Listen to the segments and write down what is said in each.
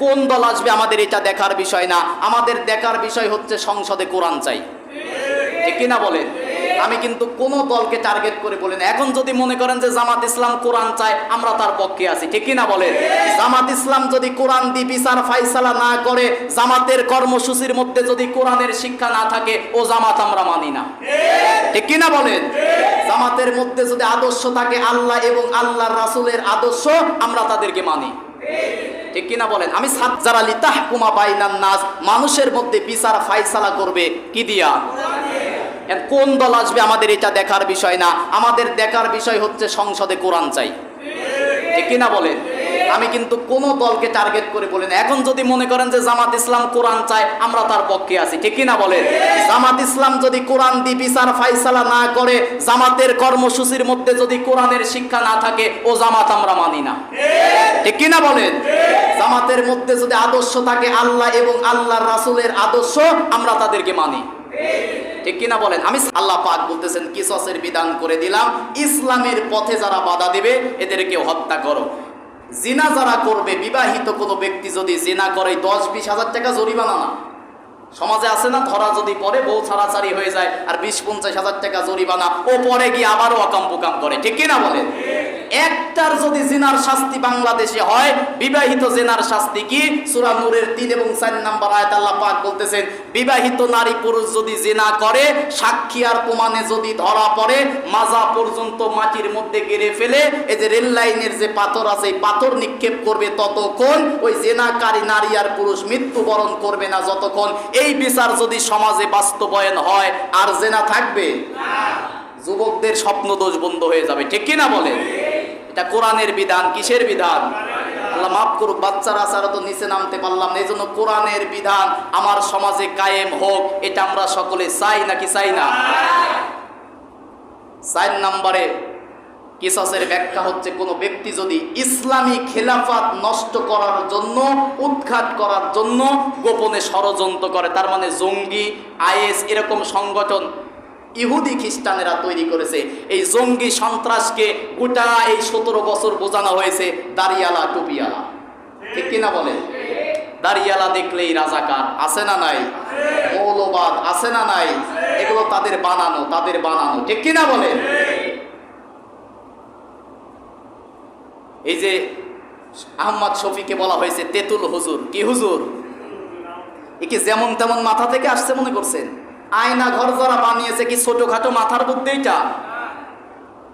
কোন দল আসবে আমাদের এটা দেখার বিষয় না, আমাদের দেখার বিষয় হচ্ছে সংসদে কোরআন চাই। ঠিক কিনা বলেন? আমি কিন্তু কোন দলকে টার্গেট করে বলি না। এখন যদি মনে করেন যে জামাত ইসলাম কোরআন চায়, আমরা তার পক্ষে আছি। ঠিক কিনা বলেন? জামাত ইসলাম যদি কোরআন দিয়ে বিচার ফাইসালা না করে, জামাতের কর্মসূচির মধ্যে যদি কোরআনের শিক্ষা না থাকে, ও জামাত আমরা মানি না। ঠিক কিনা বলেন? জামাতের মধ্যে যদি আদর্শ থাকে আল্লাহ এবং আল্লাহর রাসূলের আদর্শ, আমরা তাদেরকে মানি। ঠিক কিনা বলেন? আমি যারা লিতাহকুমা বাইনান নাস, মানুষের মধ্যে বিচার ফাইসালা করবে কি দিয়া? কোন দল আসবে আমাদের এটা দেখার বিষয় না, আমাদের দেখার বিষয় হচ্ছে সংসদে কোরআন চাই। ঠিক কিনা বলেন? আমি কিন্তু কোন দলকে টার্গেট করে বলি না। এখন যদি মনে করেন যে জামাত ইসলাম কোরআন চায়, আমরা তার পক্ষে আছি। ঠিক কিনা বলেন? জামাত ইসলাম যদি কোরআন দিয়ে বিচার ফাইসালা না করে, জামাতের কর্মসূচির মধ্যে যদি কোরআনের শিক্ষা না থাকে, ও জামাত আমরা মানি না। ঠিক কিনা বলেন? জামাতের মধ্যে যদি আদর্শ থাকে আল্লাহ এবং আল্লাহর রাসূলের আদর্শ, আমরা তাদেরকে মানি। ঠিক কিনা বলেন? আমি আল্লাহ পাক বলতেছেন কিসাসের বিধান করে দিলাম, ইসলামের পথে যারা বাধা দেবে এদেরকে হত্যা করো। জিনা যারা করবে, বিবাহিত কোনো ব্যক্তি যদি জিনা করে, 10-20 হাজার টাকা জরিমানা না। সমাজে আছে না, ধরা যদি পরে বউ ছাড়াছাড়ি হয়ে যায় আর 20-50 হাজার টাকা জরিমানা, ও পরে গিয়ে আবারও অকাম পোকাম করে। ঠিক কিনা বলেন? একটার যদি জিনার শাস্তি বাংলাদেশে হয়, বিবাহিত জিনার শাস্তি কি? সূরা নূরের 3 এবং 4 নম্বর আয়াত আল্লাহ পাক বলতেছেন, বিবাহিত নারী পুরুষ যদি জিনা করে, সাক্ষী আর প্রমাণে যদি ধরা পড়ে, মাজা পর্যন্ত মাটির মধ্যে গেড়ে ফেলে, এই যে রেল লাইনের যে পাথর আছে, এই পাথর নিক্ষেপ করবে ততক্ষণ ওই জিনাকারী নারী আর পুরুষ মৃত্যুবরণ করবে না যতক্ষণ। এই বিচার যদি সমাজে বাস্তবায়ন হয়, আর জিনা থাকবে না। যুবকদের স্বপ্ন দোষ বন্ধ হয়ে যাবে। ঠিক কিনা বলে? এটা কোরআনের বিধান। কিসের বিধান? আল্লাহ মাফ করুক, বাচ্চারা ছাড়া তো নিচে নামতে পারলাম না। এই জন্য কোরআনের বিধান আমার সমাজে কায়েম হোক, এটা আমরা সকলে চাই নাকি চাই না? 4 নম্বরে কিসাসের ব্যাখ্যা হচ্ছে, কোনো ব্যক্তি যদি ইসলামী খেলাফত নষ্ট করার জন্য, উৎখাত করার জন্য গোপনে ষড়যন্ত্র করে, তার মানে জঙ্গি, আইএস এরকম সংগঠন ইহুদি খ্রিস্টানেরা তৈরি করেছে। এই জঙ্গি সন্ত্রাসকে গোটা এই 17 বছর বোঝানো হয়েছে দাড়িয়ালা টুপিয়ালা। ঠিক কিনা বলে? দাড়িয়ালা দেখলেই রাজাকার, আছে না নাই? মৌলবাদ আছে না নাই? এগুলো তাদের বানানো, তাদের বানানো। ঠিক কিনা বলে? এই যে আহমদ শফিকে বলা হয়েছে তেতুল হুজুর। কি হুজুর? একে যেমন তেমন মাথা থেকে আসছে মনে করছেন? আয়না ঘর যারা বানিয়েছে কি ছোটখাটো মাথার বুদ্ধি? এটা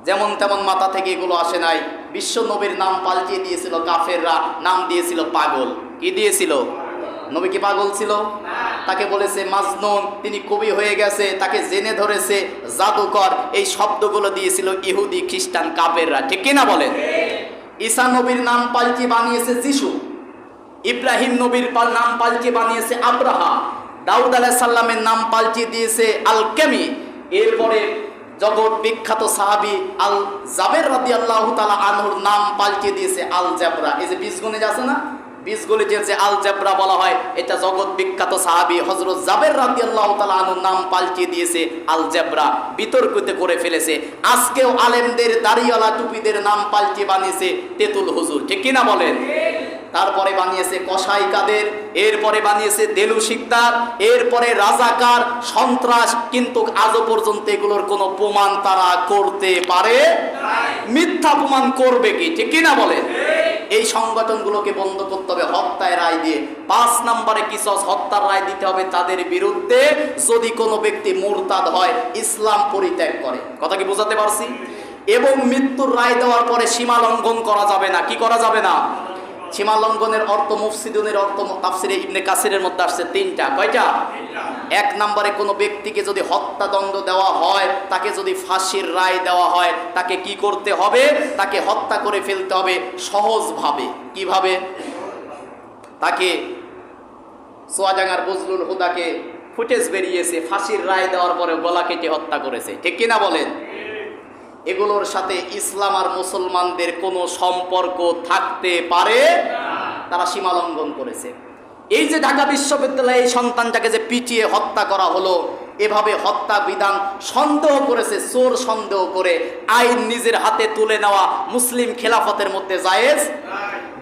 যেমন তেমন মাথা থেকে এগুলো আসে নাই। বিশ্ব নবীর নাম পাল্টিয়ে দিয়েছিল কাফেররা, নাম দিয়েছিল পাগল। কি দিয়েছিল? নবী কি পাগল ছিল? তাকে বলেছে মাজনুন, তিনি কবি হয়ে গেছে, তাকে জেনে ধরেছে জাদুকর। এই শব্দগুলো দিয়েছিল ইহুদি খ্রিস্টান কাফেররা। ঠিক কিনা বলেন? ঈসা নবীর নাম পাল্টিয়ে বানিয়েছে যিশু। ইব্রাহিম নবীর নাম পাল্টিয়ে বানিয়েছে আব্রাহা। দাউদ আলাইহিস সালামের নাম পাল্টিয়ে দিয়েছে আল কেমি। এরপরে জগৎ বিখ্যাত সাহাবী আল জাবের রাদিয়াল্লাহু তাআলা আনহুর নাম পাল্টিয়ে দিয়েছে আল জাবরা। এই যে 20 গণিত আছে না, 20 গণিতের যে আল জাবরা বলা হয়, এটা জগৎ বিখ্যাত সাহাবী হযরত জাবের রাদিয়াল্লাহু তাআলা আনহুর নাম পাল্টিয়ে দিয়েছে আল জাবরা। বিতর্কিত করে ফেলেছে। আজকেও আলেমদের দাড়িওয়ালা টুপিদের নাম পাল্টিয়ে বানিয়েছে তেতুল হুজুর। ঠিক কিনা বলেন? তারপরে বানিয়েছে কসাই কাদের, এরপরে বানিয়েছে দেলু শিকদার, এরপরে রাজাকার, সন্ত্রাস। কিন্তু আজও পর্যন্ত এগুলোর কোনো প্রমাণ তারা করতে পারে মিথ্যা প্রমাণ করবে কি? ঠিক কিনা বলে? এই সংগঠনগুলোকে বন্ধ করতে হবে হত্যায় রায় দিয়ে। 5 নম্বরে কিসাস, হত্যার রায় দিতে হবে তাদের বিরুদ্ধে যদি কোনো ব্যক্তি মুরতাদ হয়, ইসলাম পরিত্যাগ করে। কথা কি বোঝাতে পারছি? এবং মৃত্যুর রায় দেওয়ার পরে সীমা লঙ্ঘন করা যাবে না। কি করা যাবে না? সীমা লঙ্ঘনের অর্থ মুফসিদুনের অর্থ তাফসিরে ইবনে কাসিরের মধ্যে আসছে 3টা। কয়টা? 1 নম্বরে কোনো ব্যক্তিকে যদি হত্যাদণ্ড দেওয়া হয়, তাকে যদি ফাঁসির রায় দেওয়া হয়, তাকে কি করতে হবে? তাকে হত্যা করে ফেলতে হবে সহজভাবে। কিভাবে? তাকে সোয়াডাঙ্গার বজলুল হুদাকে ফুটেজ বেরিয়েছে, ফাঁসির রায় দেওয়ার পরে গলা কেটে হত্যা করেছে। ঠিক কিনা বলেন? এগুলোর সাথে ইসলাম আর মুসলমানদের কোনো সম্পর্ক থাকতে পারে না। তারা সীমা লঙ্ঘন করেছে। এই যে ঢাকা বিশ্ববিদ্যালয়ে এই সন্তানটাকে যে পিটিয়ে হত্যা করা হলো, এভাবে হত্যা বিধান সন্দেহ করেছে, চোর সন্দেহ করে আইন নিজের হাতে তুলে নেওয়া মুসলিম খেলাফতের মধ্যে জায়েজ।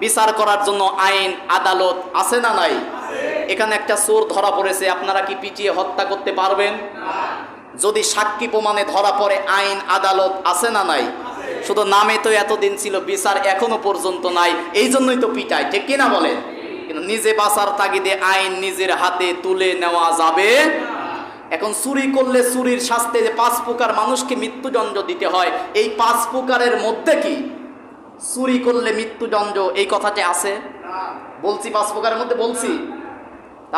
বিচার করার জন্য আইন আদালত আছে না নাই? এখানে একটা চোর ধরা পড়েছে, আপনারা কি পিটিয়ে হত্যা করতে পারবেন? যদি সাক্ষী প্রমাণে ধরা পড়ে আইন আদালত আছে না নাই? শুধু নামে তো এতদিন ছিল, বিচার এখনো পর্যন্ত নাই, এই জন্যই তো পিটায়, ঠিক কিনা বলেন? কিন্তু নিজে বাঁচার তাগিদে আইন নিজের হাতে তুলে নেওয়া যাবে। এখন চুরি করলে চুরির শাস্তি যে 5 প্রকার মানুষকে মৃত্যুদণ্ড দিতে হয়, এই 5 প্রকারের মধ্যে কি চুরি করলে মৃত্যুদণ্ড এই কথাটি আছে? বলছি 5 প্রকারের মধ্যে বলছি।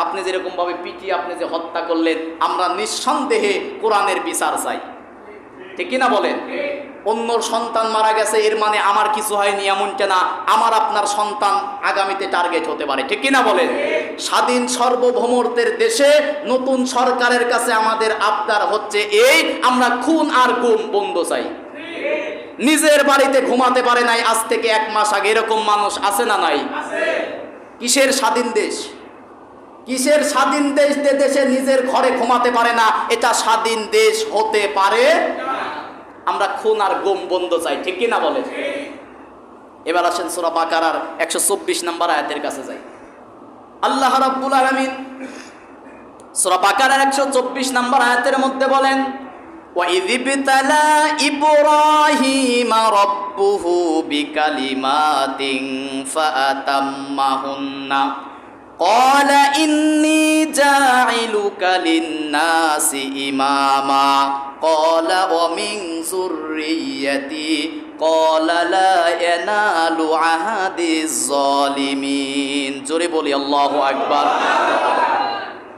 আপনি যেরকম ভাবে পিটিয়ে আপনি যে হত্যা করলেন, আমরা নিঃসন্দেহে কোরআনের বিচার চাই, ঠিক কিনা বলেন? অন্যর সন্তান মারা গেছে এর মানে আমার কিছু হয়নি এমনটা না, আমার আপনার সন্তান আগামীতে টার্গেট হতে পারে, ঠিক কিনা বলেন? স্বাধীন সার্বভৌমত্বের দেশে নতুন সরকারের কাছে আমাদের আবদার হচ্ছে এই, আমরা খুন আর গুম বন্ধ চাই। নিজের বাড়িতে ঘুমাতে পারে নাই আজ থেকে 1 মাস আগে, এরকম মানুষ আছে না নাই? কিসের স্বাধীন দেশ? কিসের স্বাধীন দেশ? দেশে নিজের ঘরে ঘুমাতে পারে না, এটা স্বাধীন দেশ হতে পারে? আমরা খুন আর গুম বন্ধ চাই, ঠিক কিনা বলেন? এবার আসেন সূরা বাকারার 124 নম্বর আয়াতের কাছে যাই। আল্লাহ রাব্বুল আলামিন সূরা বাকারার 124 নম্বর আয়াতের মধ্যে বলেন, وَإِذِ ابْتَلَى إِبْرَاهِيمَ رَبُّهُ بِكَلِمَاتٍ فَأَتَمَّهُنَّ قَالَ إِنِّي جَاعِلُكَ لِلنَّاسِ إِمَامًا قَالَ وَمِنْ ذُرِّيَّتِي قَالَ لَا يَنَالُ عَهْدِ الظَّالِمِينَ। জোরে বলি আল্লাহু আকবার।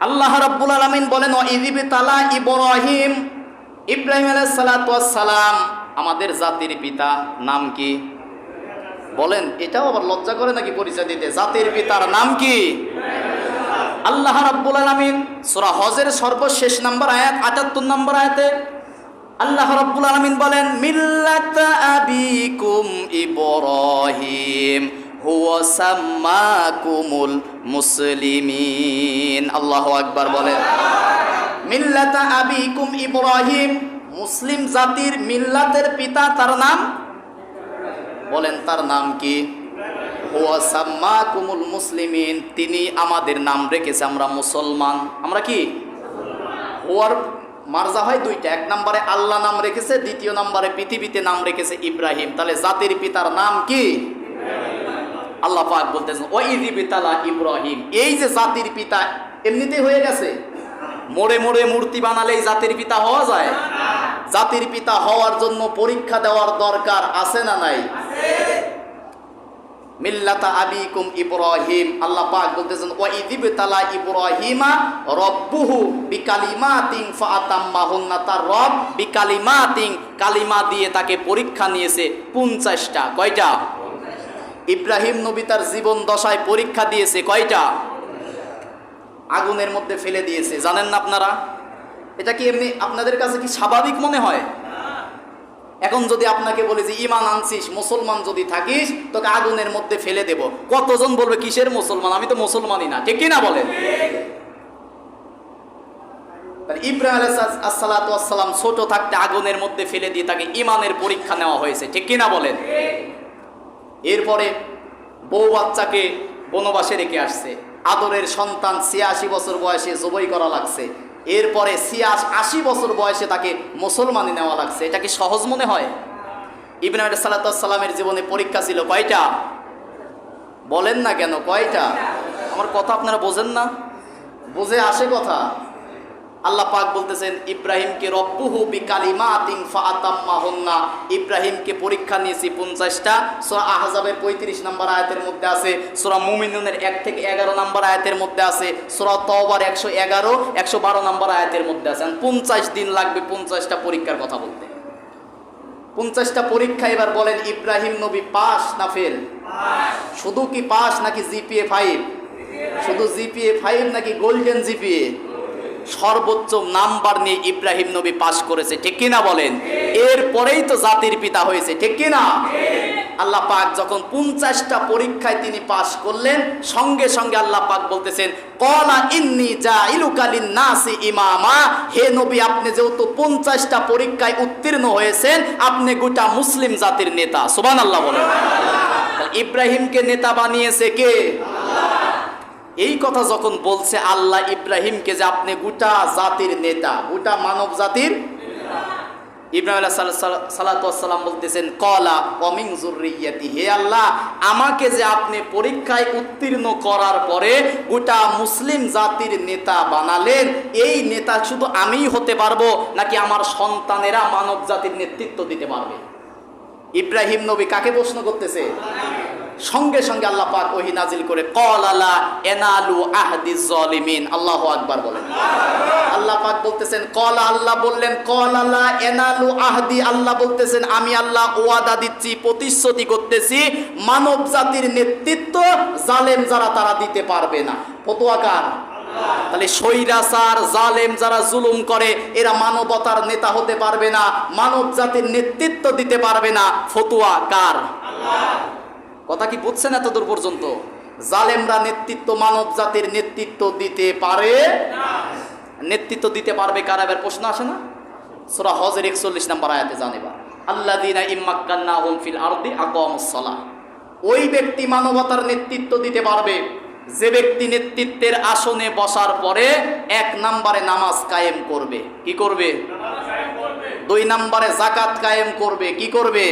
আল্লাহ রাব্বুল আলামিন বলেন, وَإِذِ ابْتَلَى إِبْرَاهِيمَ, ইব্রাহিম আলাইহিস সালাতু ওয়াস সালাম আমাদের জাতির পিতা, নাম কি বলেন? এটাও আবার লজ্জা করে নাকি পরিচয় দিতে? জাতির পিতার নাম কি? আল্লাহ রাব্বুল আলামিন সূরা হজের সর্বশেষ নম্বর আয়াত 78 নম্বর আয়াতে আল্লাহ রাব্বুল আলামিন বলেন, মিল্লাতা আবিকুম ইব্রাহিম হুয়া সাম্মাকুমুল মুসলিমিন। আল্লাহু আকবার বলেন। মিল্লাতা আবিকুম ইব্রাহিম, মুসলিম জাতির মিল্লাতের পিতা তার নাম বলেন, তার নাম কি? হুয়া সাম্মাকুমুল মুসলিমিন, তিনি আমাদের নাম রেখেছে আমরা মুসলমান। আমরা কি? হুয়ার মার্জা হয় 2টা, 1 নম্বরে আল্লাহ নাম রেখেছে, 2য় নম্বরে পৃথিবীতে নাম রেখেছে ইব্রাহিম। তাহলে জাতির পিতার নাম কি? আল্লাহ পাক বলতেছেন ওয়াইযি বিতালা ইব্রাহিম, এই যে জাতির পিতা এমনিতেই হয়ে গেছে? মোড়ে মোড়ে মূর্তি বানালেই জাতির পিতা হওয়া যায়? জাতির পিতা হওয়ার জন্য পরীক্ষা দেওয়ার দরকার আছে না নাই? মিল্লাতা আবিকুম ইব্রাহিম, আল্লাহ পাক বলতেছেন ওয়াইযি বিতালা ইব্রাহিমা রাব্বুহু বিকালিমাতিন ফাআতাম্মাহুন্না, তার রব বিকালিমাতিন, কালিমা দিয়ে তাকে পরীক্ষা নিয়েছে 50টা। কয়টা? ইব্রাহিম নবী তার জীবন দশায় পরীক্ষা দিয়েছে কয়টা? আগুনের মধ্যে ফেলে দিয়েছে, জানেন না আপনারা? এটা কি এমনি আপনাদের কাছে কি স্বাভাবিক মনে হয়? এখন যদি আপনাকে বলে যে ঈমান আনছিস, মুসলমান যদি থাকিস, তোকে আগুনের মধ্যে ফেলে দেব, কতজন বলবে কিসের মুসলমান, আমি তো মুসলমানই না, ঠিক কি না বলেন? ইব্রাহিম আলাইহিস সালাতু ওয়াস সালাম ছোট থাকতে আগুনের মধ্যে ফেলে দিয়ে তাকে ঈমানের পরীক্ষা নেওয়া হয়েছে, ঠিক কি না বলেন? এরপরে বউ বাচ্চাকে বনবাসে রেখে আসছে, আদরের সন্তান 86 বছর বয়সে জবাই করা লাগছে, এরপরে 80 বছর বয়সে তাকে মুসলমানি নেওয়া লাগছে। এটা কি সহজ মনে হয়? ইব্রাহিম আলাইহিস সালাতু ওয়াস সালামের জীবনে পরীক্ষা ছিল কয়টা? বলেন না কেন কয়টা? আমার কথা আপনারা বোঝেন না? বুঝে আসে কথা? আল্লাহ পাক বলতেছেন ইব্রাহিমকে রব্বুহু বিকালিমাতিন ফাআতাম্মাহুন্না, ইব্রাহিমকে পরীক্ষা নিয়েছি 50টা। সূরা আহজাবের 35 নম্বর আয়াতের মধ্যে আছে, সূরা মুমিনুনের 1 থেকে 11 নম্বর আয়াতের মধ্যে আছে, সূরা তাওবার 111 112 নম্বর আয়াতের মধ্যে আছে। 50 দিন লাগবে 50টা পরীক্ষার কথা বলতে। 50টা পরীক্ষা। এবার বলেন ইব্রাহিম নবী পাস না ফেল? শুধু কি পাস নাকি জিপিএ 5? শুধু জিপিএ 5 নাকি গোল্ডেন জিপিএ? সর্বোচ্চ নাম্বার নিয়ে ইব্রাহিম নবী পাস করেছে, ঠিক কিনা বলেন? এরপরেই তো জাতির পিতা হয়েছে, ঠিক কিনা? আল্লাহ পাক যখন 50টা পরীক্ষায় তিনি পাস করলেন, সঙ্গে সঙ্গে আল্লাহ পাক বলতেছেন ক্বালা ইন্নী জাইলুকা লিন-নাসি ইমামা, হে নবী আপনি যেহেতু 50টা পরীক্ষায় উত্তীর্ণ হয়েছেন, আপনি গোটা মুসলিম জাতির নেতা। সুবহানাল্লাহ বলেন। ইব্রাহিমকে নেতা বানিয়েছে কে? এই কথা যখন বলছে আল্লাহ ইব্রাহিমকে যে আপনি গোটা জাতির নেতা, গোটা মানব জাতির, ইব্রাহিম আলাইহিস সালাতু ওয়াস সালাম বলতেছেন কলা ওয়া মিন যুররিয়াতি, হে আল্লাহ আমাকে যে আপনি পরীক্ষায় উত্তীর্ণ করার পরে গোটা মুসলিম জাতির নেতা বানালেন, এই নেতা শুধু আমিই হতে পারবো নাকি আমার সন্তানেরা মানব জাতির নেতৃত্ব দিতে পারবে? ইব্রাহিম নবী কাকে প্রশ্ন করতেছে? সঙ্গে সঙ্গে আল্লাহ পাক ওহী নাজিল করে ক্বালা এনালু আহদিজ জালিমিন, আল্লাহু আকবার বলেন। আল্লাহ পাক বলতেছেন ক্বালা, আল্লাহ বললেন ক্বালা এনালু আহদি, আল্লাহ বলতেছেন আমি আল্লাহ ওয়াদা দিচ্ছি, প্রতিশ্রুতি করতেছি মানব জাতির নেতৃত্ব জালেম যারা তারা দিতে পারবে না। ফতোয়াকার? তাহলে স্বৈরাচার জালেম যারা জুলুম করে এরা মানবতার নেতা হতে পারবে না, মানব জাতির নেতৃত্ব দিতে পারবে না। ফতোয়া কার? কথা কি বুঝছেন এতদূর পর্যন্ত? জালেমরা নেতৃত্ব মানব জাতির নেতৃত্ব দিতে পারে না। নেতৃত্ব দিতে পারবে কারা? এবার প্রশ্ন আসে না? সূরা হজের 41 নম্বর আয়াতে জানেবা আল্লাযীনা ইম্মাক্কান্নাহুম ফিল আরদি আকামুস সালাহ, ওই ব্যক্তি মানবতার নেতৃত্ব দিতে পারবে যে ব্যক্তি নেতৃত্বের আসনে বসার পরে 1 নম্বরে নামাজ কায়েম করবে। কি করবে? 2 নম্বরে যাকাত কায়েম করবে। কি করবে?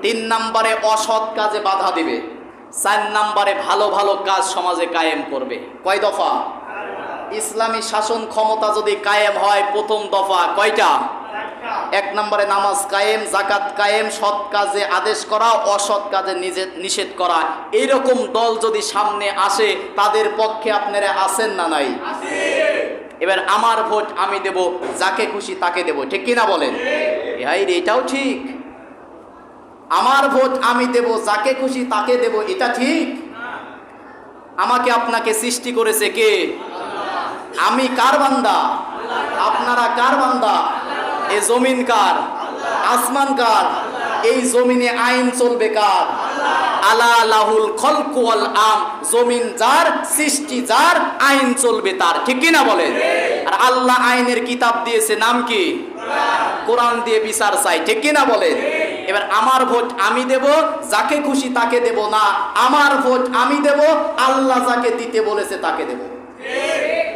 3 নম্বরে অসৎ কাজে বাধা দিবে। 4 নম্বরে ভালো ভালো কাজ সমাজে কায়েম করবে। কয় দফা? ইসলামী শাসন ক্ষমতা যদি কায়েম হয় প্রথম দফা কয়টা? 1 নম্বরে নামাজ কায়েম, যাকাত কায়েম, সৎ কাজে আদেশ করা, অসৎ কাজে নিষেধ করা। এইরকম দল যদি সামনে আসে তাদের পক্ষে আপনারা আছেন না নাই? এবার আমার ভোট আমি দেব, যাকে খুশি তাকে দেব, ঠিক কিনা বলেন? এটাও ঠিক। আমার ভোট আমি দেব, যাকে খুশি তাকে দেব, এটা ঠিক? আমাকে আপনাকে সৃষ্টি করেছে কে? আমি কার বান্দা? আপনারা কার বান্দা? এই জমিন কার? আসমান কার? এই জমিনে আইন চলবে কার? আলা লাহুল খলকু ওয়াল আম, জমিন যার, সৃষ্টি যার, আইন চলবে তার, ঠিক কিনা বলেন? আর আল্লাহ আইনের কিতাব দিয়েছে, নাম কি? কোরআন দিয়ে বিচার চাই, ঠিক কিনা বলেন? এবার আমার ভোট আমি দেব, যাকে খুশি তাকে দেব না। আমার ভোট আমি দেব, আল্লাহ যাকে দিতে বলেছে তাকে দেব।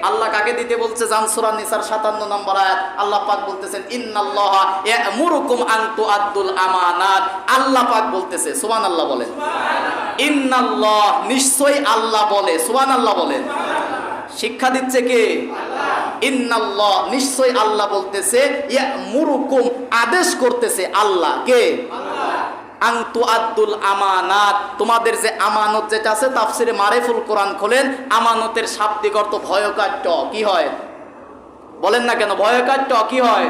আল্লাহ কাকে দিতে বলছে? জান সূরা নিসার 57 নম্বর আয়াত আল্লাহ পাক বলতেছেন ইন্নাল্লাহা ইয়া'মুরুকুম আন তুআদ্দুল আমানাত। আল্লাহ পাক বলতেছে, সুবহানাল্লাহ বলেন। ইন্নাল্লাহ, নিশ্চয়ই আল্লাহ বলে, সুবহানাল্লাহ বলেন। শিক্ষা দিচ্ছে কে? ইন্নাল্লাহ, নিশ্চয়ই আল্লাহ বলতেছে, ইয়া'মুরুকুম, আদেশ করতেছে আল্লাহ। কে? আন তুআদ্দুল আমানাত, তোমাদের যে আমানত যেটা আছে, তাফসিরে মারিফুল কোরআন খোলেন, আমানতের শাব্দিক অর্থ ভয়কাট্য। কি হয়? বলেন না কেন? ভয়কাট্য কি হয়?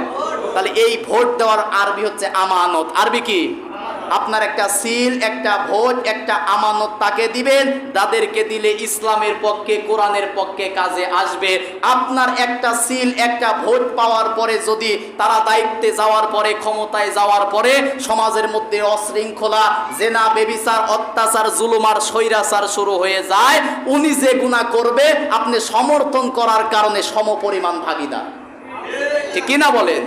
তাহলে এই ভোট দেওয়ার আরবি হচ্ছে আমানত। আরবি কি? আপনার একটা সিল, একটা ভোট, একটা আমানত তাকে দিবেন, তাদেরকে দিলে ইসলামের পক্ষে, কোরআনের পক্ষে কাজে আসবে। আপনার একটা সিল, একটা ভোট পাওয়ার পরে যদি তারা দায়িত্বে যাওয়ার পরে, ক্ষমতায় যাওয়ার পরে সমাজের মধ্যে অশৃঙ্খলা, জেনা, বেবিচার, অত্যাচার, জুলুম আর স্বৈরাচার শুরু হয়ে যায়, উনি যে গুনাহ করবে আপনি সমর্থন করার কারণে সমপরিমাণ ভাগীদার, ঠিক কিনা বলেন?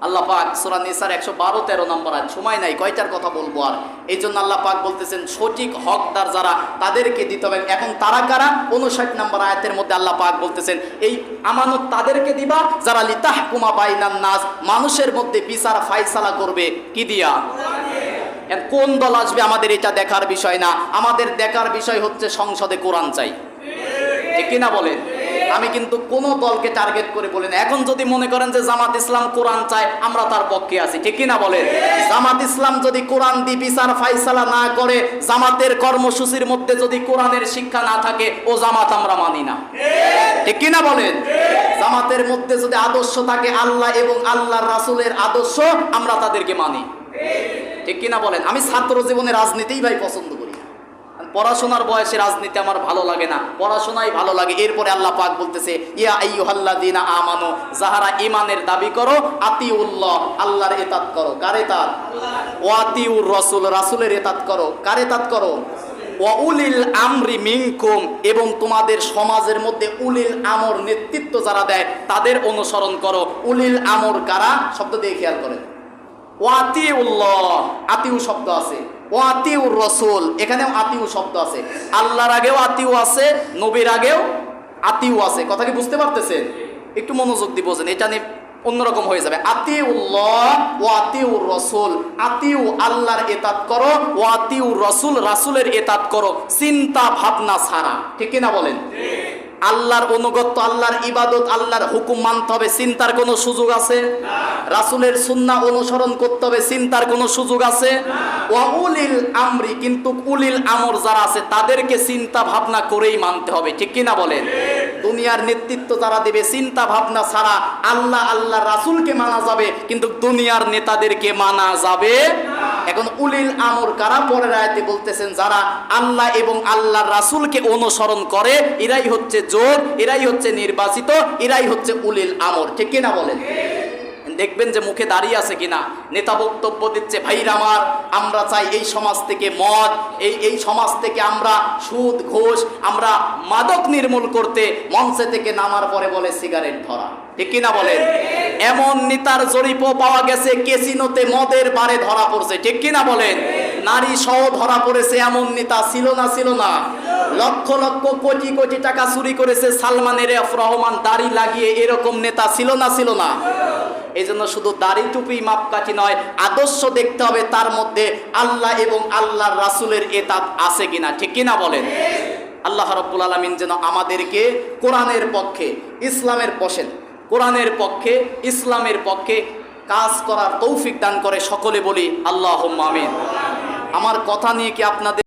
আল্লাহ পাক সূরা নিসার 112-13 নম্বর আয়াত, সময় নাই কয়টার কথা বলবো আর, এই জন্য আল্লাহ পাক বলতেছেন সঠিক হকদার যারা তাদেরকে দিতে হবে। এখন তারা কারা? 59 নম্বর আয়াতের মধ্যে আল্লাহ পাক বলতেছেন এই আমানত তাদেরকে দিবা যারা লিতাহকুমা বাইনান নাস, মানুষের মধ্যে বিচার ফায়সালা করবে। কি দিয়া? কোন দল আসবে আমাদের এটা দেখার বিষয় না, আমাদের দেখার বিষয় হচ্ছে সংসদে কোরআন চাই, ঠিক কিনা বলেন? আমি কিন্তু কোন দলকে টার্গেট করে বলি না। এখন যদি মনে করেন যে জামাত ইসলাম কোরআন চায়, আমরা তার পক্ষে আছি, ঠিক কিনা বলেন? জামাত ইসলাম যদি কোরআন দিয়ে বিচার ফায়সালা না করে, জামাতের কর্মসূচির মধ্যে যদি কোরআনের শিক্ষা না থাকে, ও জামাত আমরা মানি না, ঠিক কিনা বলেন? জামাতের মধ্যে যদি আদর্শ থাকে আল্লাহ এবং আল্লাহর রাসূলের আদর্শ, আমরা তাদেরকে মানি, ঠিক কিনা বলেন? আমি ছাত্র জীবনে রাজনীতিই ভাই পছন্দ করি, পড়াশোনার বয়সে রাজনীতি আমার ভালো লাগে না, পড়াশোনাই ভালো লাগে। এরপরে আল্লাহ পাক বলতেছে ইয়া আইয়ুহাল্লাযীনা আমানু, যাহারা ঈমানের দাবি করো, আতিউল্লাহ, আল্লাহর ইতাত করো। কার ইতাত? ওয়া আতিউর রাসূল, রাসূলের ইতাত করো। কার ইতাত করো? ওয়া উলিল আমরি মিনকুম, এবং তোমাদের সমাজের মধ্যে উলিল আমর, নেতৃত্ব যারা দেয় তাদের অনুসরণ করো। উলিল আমর কারা? শব্দ দিয়ে খেয়াল করেন। ওয়া আতিউল্লাহ, আতিউ শব্দ আছে, ওয়া আতিউর রাসূল, এখানেও আতিউ শব্দ আছে। আল্লাহর আগেও আতিউ আছে, নবীর আগেও আতিউ আছে। কথা কি বুঝতে পারতেছেন? একটু মনোযোগ দিয়ে বোঝেন, এটা নিয়ে অন্যরকম হয়ে যাবে। আতিউল্লাহ ওয়া আতিউর রাসূল, আতিউ আল্লাহর ইতাআত করো, ওয়া আতিউর রাসূল রাসূলের ইতাআত করো, চিন্তা ভাবনা ছাড়া। ঠিক কি না বলেন? আল্লাহর অনুগত্য, আল্লাহর ইবাদত, আল্লাহর হুকুম মানতে হবে, চিন্তার কোনো সুযোগ আছে? রাসূলের সুন্নাহ অনুসরণ করতে হবে, চিন্তার কোনো সুযোগ আছে? ওয়া উলিল আমরি, কিন্তু উলিল আমর যারা আছে তাদেরকে চিন্তা ভাবনা করেই মানতে হবে। ঠিক কি না বলেন? দুনিয়ার নেতৃত্ব যারা দেবে, চিন্তা ভাবনা ছাড়া আল্লাহ আল্লাহ রাসূলকে মানা যাবে, কিন্তু দুনিয়ার নেতাদেরকে মানা যাবে। এখন উলিল আমর কারা? পরের আয়াতে বলতেছেন যারা আল্লাহ এবং আল্লাহর রাসূলকে অনুসরণ করে, এরাই হচ্ছে জোট, এরাই হচ্ছে নির্বাচিত, এরাই হচ্ছে উলিল আমর। ঠিক কিনা বলেন? দেখবেন যে মুখে দাঁড়িয়ে আছে কিনা, নেতা বক্তব্য দিচ্ছে, ভাইরা আমার, আমরা চাই এই সমাজ থেকে মদ, এই সমাজ থেকে আমরা সুদ ঘুষ, আমরা মাদক নির্মূল করতে মঞ্চে থেকে নামার পরে বলে সিগারেট ধরা। ঠিক কিনা বলেন? এমন নেতার জরিপও পাওয়া গেছে ক্যাসিনোতে মদের বারে ধরা পড়ছে। ঠিক কিনা বলেন? নারী সহ ধরা পড়েছে। এমন নেতা ছিল না? ছিল না? লক্ষ লক্ষ কোটি কোটি টাকা চুরি করেছে সালমানের রহমান দাড়ি লাগিয়ে, এরকম নেতা ছিল না? ছিল না? এই জন্য শুধু দাড়ি টুপি মাপকাঠি নয়, আদর্শ দেখতে হবে তার মধ্যে আল্লাহ এবং আল্লাহর রাসূলের ইতাআত আছে কিনা। ঠিক কিনা বলেন? আল্লাহ রাব্বুল আলামিন যেন আমাদেরকে কোরআনের পক্ষে, ইসলামের পক্ষে, কোরআনের পক্ষে, ইসলামের পক্ষে কাজ করার তৌফিক দান করে। সকলে বলি আল্লাহুম্মা আমিন। আমার কথা নিয়ে কি আপনাদের